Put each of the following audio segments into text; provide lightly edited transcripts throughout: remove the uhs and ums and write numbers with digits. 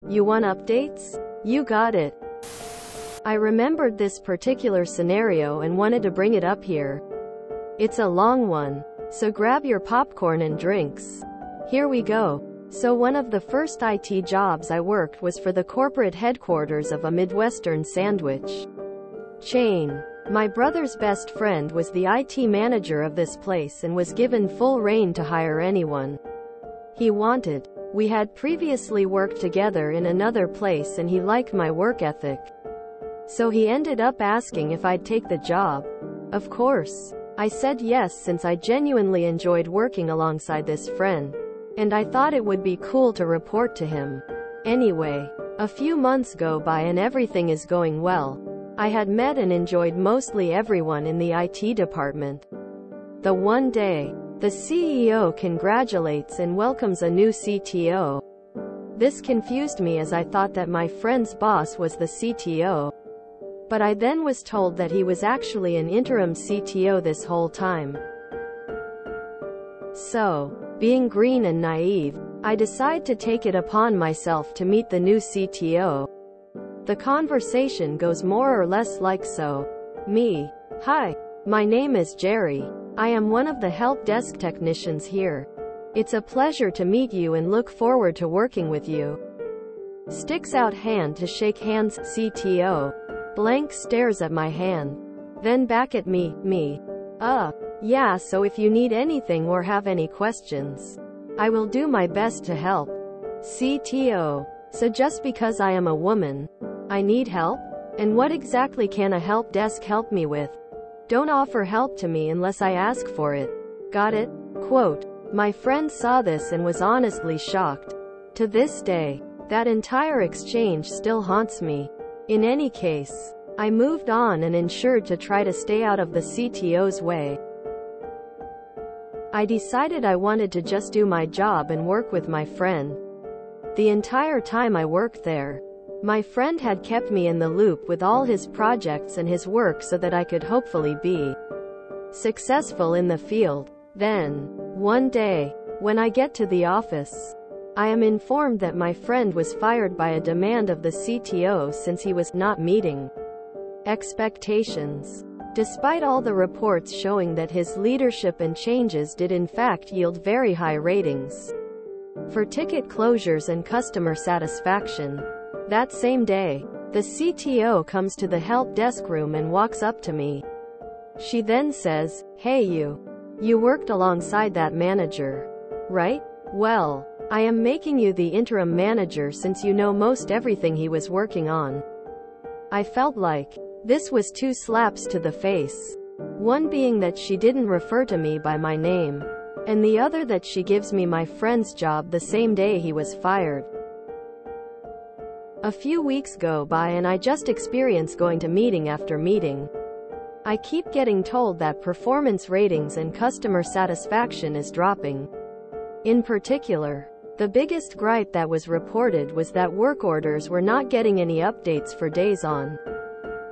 You want updates? You got it. I remembered this particular scenario and wanted to bring it up here. It's a long one, so grab your popcorn and drinks. Here we go. So one of the first IT jobs I worked was for the corporate headquarters of a Midwestern sandwich chain. My brother's best friend was the IT manager of this place and was given full reign to hire anyone he wanted. We had previously worked together in another place and he liked my work ethic. So he ended up asking if I'd take the job. Of course, I said yes since I genuinely enjoyed working alongside this friend. And I thought it would be cool to report to him. Anyway, a few months go by and everything is going well. I had met and enjoyed mostly everyone in the IT department. The one day, the CEO congratulates and welcomes a new CTO. This confused me as I thought that my friend's boss was the CTO. But I then was told that he was actually an interim CTO this whole time. So, being green and naive, I decide to take it upon myself to meet the new CTO. The conversation goes more or less like so. Me. Hi. My name is Jerry. I am one of the help desk technicians here. It's a pleasure to meet you and look forward to working with you. Sticks out hand to shake hands, CTO. Blank stares at my hand. Then back at me. Yeah, so if you need anything or have any questions, I will do my best to help. CTO. So just because I am a woman, I need help? And what exactly can a help desk help me with? Don't offer help to me unless I ask for it. Got it? Quote. My friend saw this and was honestly shocked. To this day, that entire exchange still haunts me. In any case, I moved on and ensured to try to stay out of the CTO's way. I decided I wanted to just do my job and work with my friend. The entire time I worked there, my friend had kept me in the loop with all his projects and his work so that I could hopefully be successful in the field. Then, one day, when I get to the office, I am informed that my friend was fired by a demand of the CTO since he was not meeting expectations. Despite all the reports showing that his leadership and changes did in fact yield very high ratings for ticket closures and customer satisfaction. That same day, the CTO comes to the help desk room and walks up to me. She then says, "Hey you worked alongside that manager, right? Well, I am making you the interim manager since you know most everything he was working on." I felt like this was two slaps to the face. One being that she didn't refer to me by my name, and the other that she gives me my friend's job the same day he was fired. A few weeks go by and I just experience going to meeting after meeting. I keep getting told that performance ratings and customer satisfaction is dropping. In particular, the biggest gripe that was reported was that work orders were not getting any updates for days on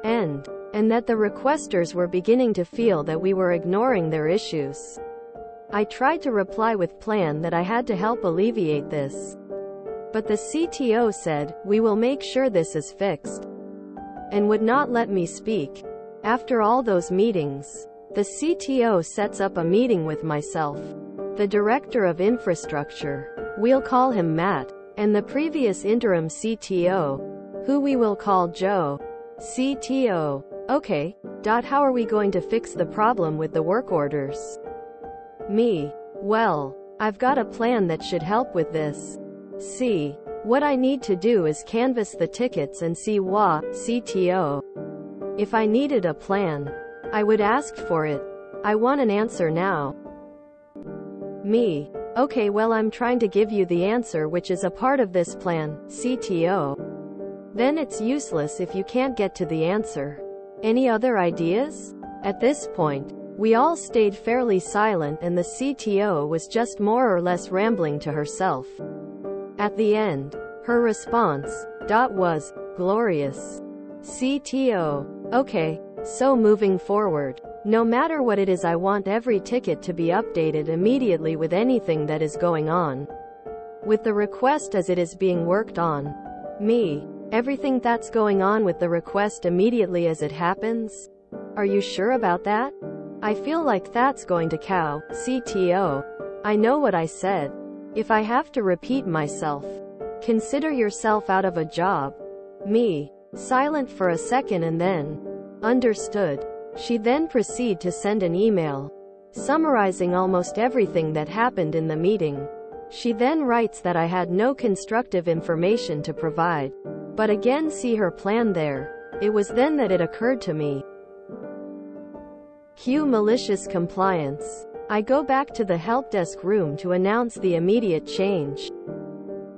end, and that the requesters were beginning to feel that we were ignoring their issues. I tried to reply with plan that I had to help alleviate this. But the CTO said, "We will make sure this is fixed," and would not let me speak. After all those meetings, the CTO sets up a meeting with myself, the director of infrastructure, we'll call him Matt, and the previous interim CTO, who we will call Joe. CTO. Okay. How are we going to fix the problem with the work orders? Me. Well, I've got a plan that should help with this. See, what I need to do is canvass the tickets and see CTO. If I needed a plan, I would ask for it. I want an answer now. Me. Okay, well, I'm trying to give you the answer which is a part of this plan, CTO. Then it's useless if you can't get to the answer. Any other ideas? At this point, we all stayed fairly silent and the CTO was just more or less rambling to herself. At the end, her response was glorious. CTO. Okay, so moving forward, no matter what it is, I want every ticket to be updated immediately with anything that is going on with the request as it is being worked on. Me. Everything that's going on with the request immediately as it happens? Are you sure about that? I feel like that's going to cow, CTO. I know what I said. If I have to repeat myself. Consider yourself out of a job. Me. Silent for a second and then. Understood. She then proceeded to send an email, summarizing almost everything that happened in the meeting. She then writes that I had no constructive information to provide. But again, see her plan there. It was then that it occurred to me. Cue malicious compliance. I go back to the help desk room to announce the immediate change.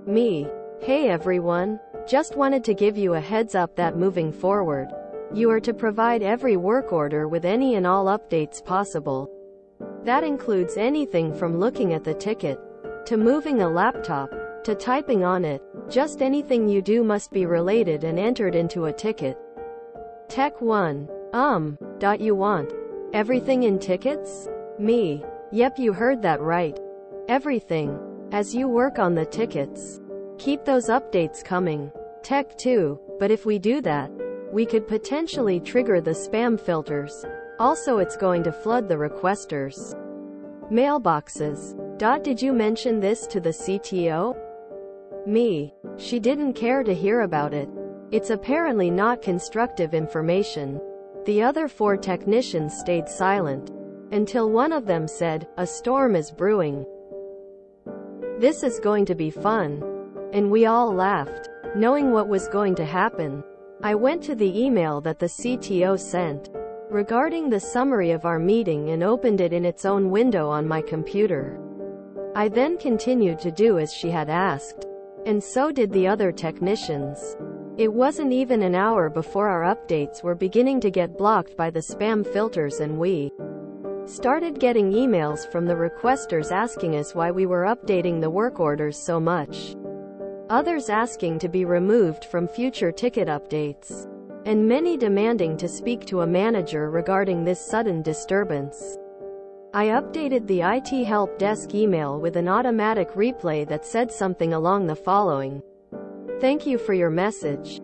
Me. Hey everyone. Just wanted to give you a heads up that moving forward, you are to provide every work order with any and all updates possible. That includes anything from looking at the ticket, to moving a laptop, to typing on it. Just anything you do must be related and entered into a ticket. Tech 1. You want everything in tickets? Me. Yep, you heard that right. Everything. As you work on the tickets, keep those updates coming. Tech 2. But if we do that, we could potentially trigger the spam filters. Also, it's going to flood the requesters' mailboxes. Did you mention this to the CTO? Me. She didn't care to hear about it. It's apparently not constructive information. The other 4 technicians stayed silent, until one of them said, "A storm is brewing. This is going to be fun." And we all laughed, knowing what was going to happen. I went to the email that the CTO sent, regarding the summary of our meeting, and opened it in its own window on my computer. I then continued to do as she had asked. And so did the other technicians. It wasn't even an hour before our updates were beginning to get blocked by the spam filters, and we started getting emails from the requesters asking us why we were updating the work orders so much. Others asking to be removed from future ticket updates. And many demanding to speak to a manager regarding this sudden disturbance. I updated the IT help desk email with an automatic replay that said something along the following. Thank you for your message.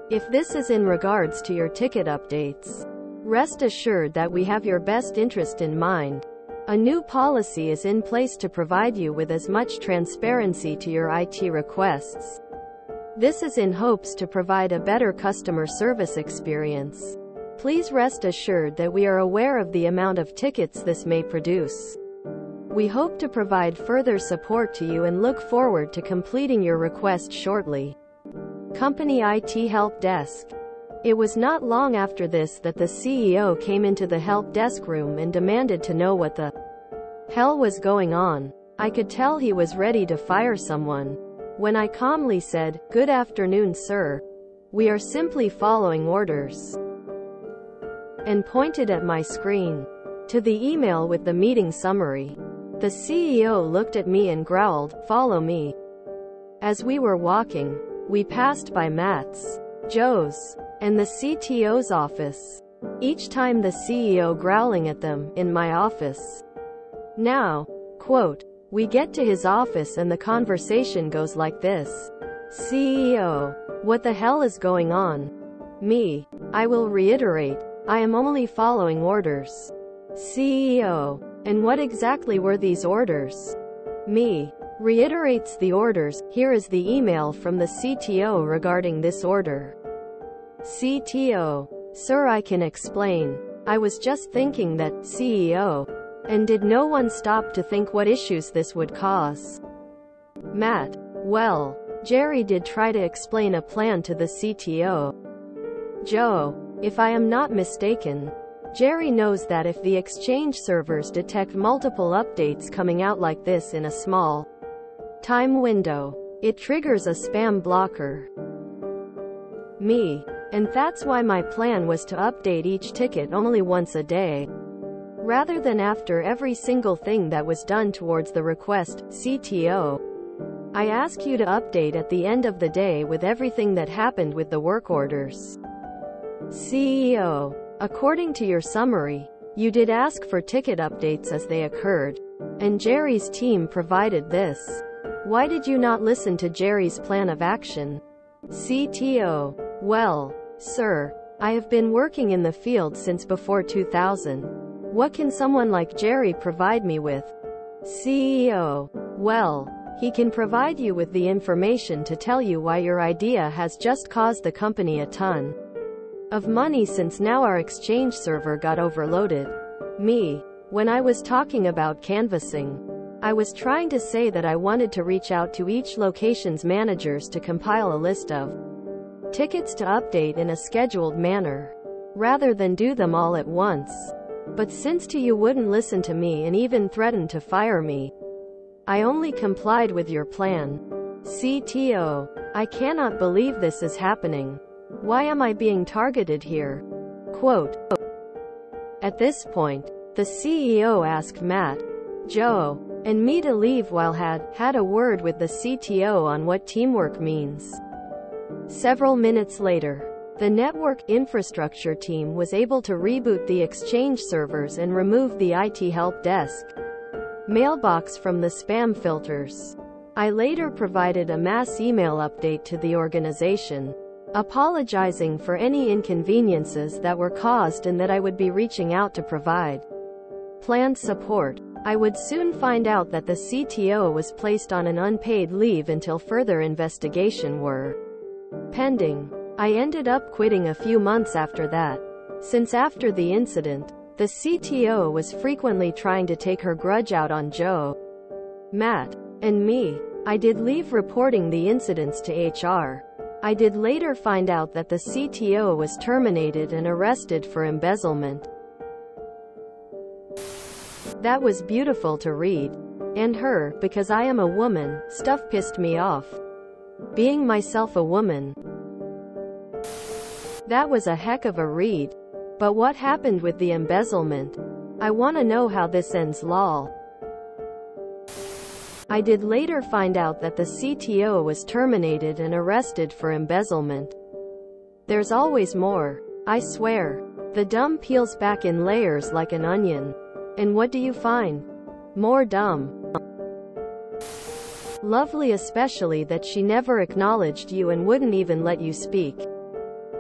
If this is in regards to your ticket updates, rest assured that we have your best interest in mind. A new policy is in place to provide you with as much transparency to your IT requests. This is in hopes to provide a better customer service experience. Please rest assured that we are aware of the amount of tickets this may produce. We hope to provide further support to you and look forward to completing your request shortly. Company IT Help Desk. It was not long after this that the CEO came into the help desk room and demanded to know what the hell was going on. I could tell he was ready to fire someone. When I calmly said, "Good afternoon, sir. We are simply following orders," and pointed at my screen to the email with the meeting summary. The CEO looked at me and growled, "Follow me." As we were walking, we passed by Matt's, Joe's, and the CTO's office. Each time the CEO growling at them, in my office. Now, quote, we get to his office and the conversation goes like this. CEO. What the hell is going on? Me. I will reiterate. I am only following orders. CEO. And what exactly were these orders? Me. Reiterates the orders. Here is the email from the CTO regarding this order. CTO. Sir, I can explain. I was just thinking that, CEO. And did no one stop to think what issues this would cause? Matt. Well, Jerry did try to explain a plan to the CTO. Joe. If I am not mistaken, Jerry knows that if the Exchange servers detect multiple updates coming out like this in a small time window, it triggers a spam blocker. Me. And that's why my plan was to update each ticket only once a day, rather than after every single thing that was done towards the request. CTO. I ask you to update at the end of the day with everything that happened with the work orders. CEO. According to your summary, you did ask for ticket updates as they occurred, and Jerry's team provided this. Why did you not listen to Jerry's plan of action? CTO. Well, sir, I have been working in the field since before 2000. What can someone like Jerry provide me with? CEO. Well, he can provide you with the information to tell you why your idea has just caused the company a ton of money since now our exchange server got overloaded. Me. When I was talking about canvassing, I was trying to say that I wanted to reach out to each location's managers to compile a list of tickets to update in a scheduled manner, rather than do them all at once. But since you wouldn't listen to me and even threatened to fire me, I only complied with your plan. CTO. I cannot believe this is happening. Why am I being targeted here? Quote. At this point, the CEO asked Matt, Joe, and me to leave while had a word with the CTO on what teamwork means. Several minutes later, the network infrastructure team was able to reboot the exchange servers and remove the IT help desk mailbox from the spam filters. I later provided a mass email update to the organization, apologizing for any inconveniences that were caused and that I would be reaching out to provide planned support. I would soon find out that the CTO was placed on an unpaid leave until further investigation were pending. I ended up quitting a few months after that, since after the incident, the CTO was frequently trying to take her grudge out on Joe, Matt, and me. I did leave reporting the incidents to HR. I did later find out that the CTO was terminated and arrested for embezzlement. That was beautiful to read. And her, because I am a woman, stuff pissed me off. Being myself a woman. That was a heck of a read. But what happened with the embezzlement? I wanna know how this ends, lol. I did later find out that the CTO was terminated and arrested for embezzlement. There's always more. I swear. The dumb peels back in layers like an onion. And what do you find? More dumb. Lovely, especially that she never acknowledged you and wouldn't even let you speak.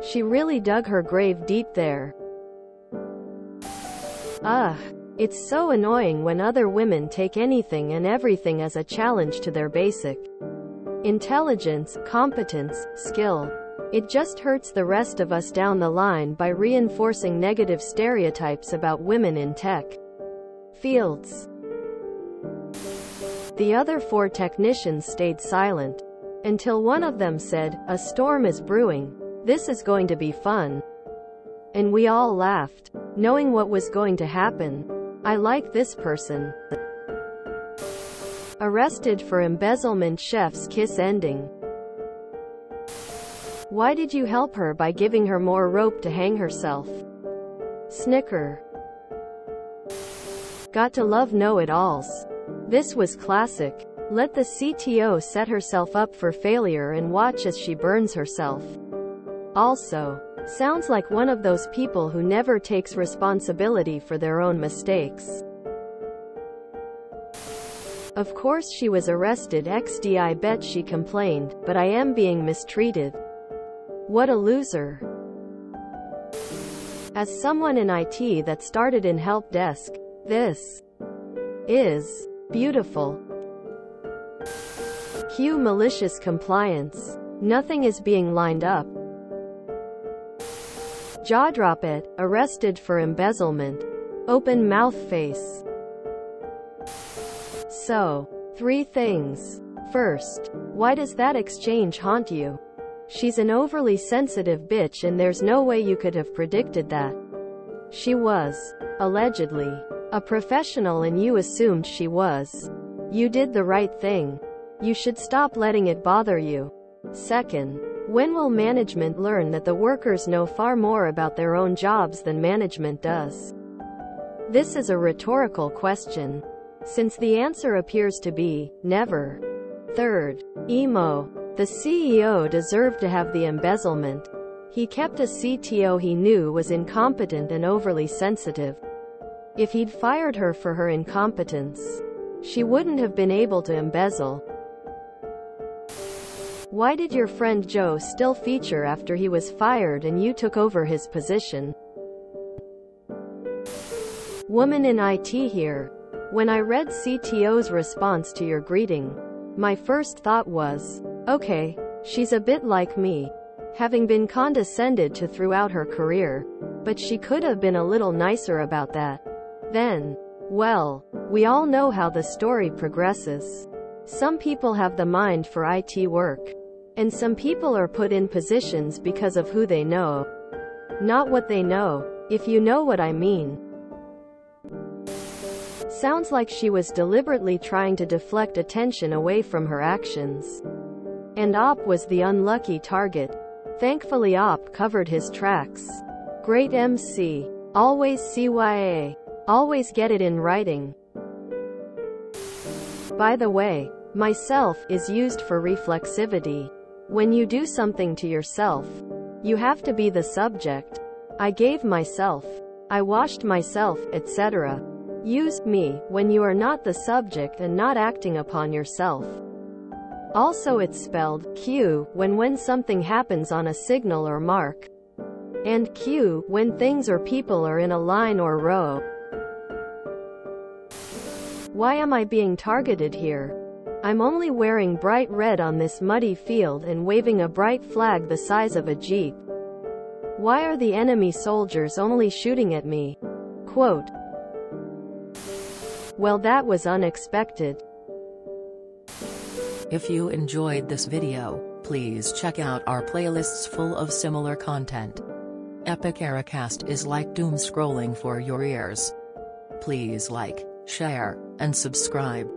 She really dug her grave deep there. Ugh. It's so annoying when other women take anything and everything as a challenge to their basic intelligence, competence, skill. It just hurts the rest of us down the line by reinforcing negative stereotypes about women in tech fields. The other 4 technicians stayed silent until one of them said, "A storm is brewing. This is going to be fun." And we all laughed, knowing what was going to happen. I like this person. Arrested for embezzlement, chef's kiss ending. Why did you help her by giving her more rope to hang herself? Snicker. Got to love know-it-alls. This was classic. Let the CTO set herself up for failure and watch as she burns herself. Also, sounds like one of those people who never takes responsibility for their own mistakes. Of course she was arrested XD. I bet she complained, but I am being mistreated. What a loser. As someone in IT that started in help desk, this is beautiful. Cue malicious compliance. Nothing is being lined up. Jaw drop it. Arrested for embezzlement. Open mouth face. So, 3 things. First, why does that exchange haunt you? She's an overly sensitive bitch and there's no way you could have predicted that. She was, allegedly, a professional and you assumed she was. You did the right thing. You should stop letting it bother you. Second, when will management learn that the workers know far more about their own jobs than management does? This is a rhetorical question, since the answer appears to be, never. Third, emo. The CEO deserved to have the embezzlement. He kept a CTO he knew was incompetent and overly sensitive. If he'd fired her for her incompetence, she wouldn't have been able to embezzle. Why did your friend Joe still feature after he was fired and you took over his position? Woman in IT here. When I read CTO's response to your greeting, my first thought was, okay, she's a bit like me, having been condescended to throughout her career, but she could have been a little nicer about that. Then, well, we all know how the story progresses. Some people have the mind for IT work, and some people are put in positions because of who they know, not what they know, if you know what I mean. Sounds like she was deliberately trying to deflect attention away from her actions. And Op was the unlucky target. Thankfully Op covered his tracks. Great MC. Always CYA. Always get it in writing. By the way, myself is used for reflexivity. When you do something to yourself, you have to be the subject. I gave myself. I washed myself, etc. Use me when you are not the subject and not acting upon yourself. Also it's spelled Q when something happens on a signal or mark, and Q when things or people are in a line or row. Why am I being targeted here? I'm only wearing bright red on this muddy field and waving a bright flag the size of a jeep. Why are the enemy soldiers only shooting at me? Quote. Well, that was unexpected. If you enjoyed this video, please check out our playlists full of similar content. Epic Ericast is like doom scrolling for your ears. Please like, share, and subscribe.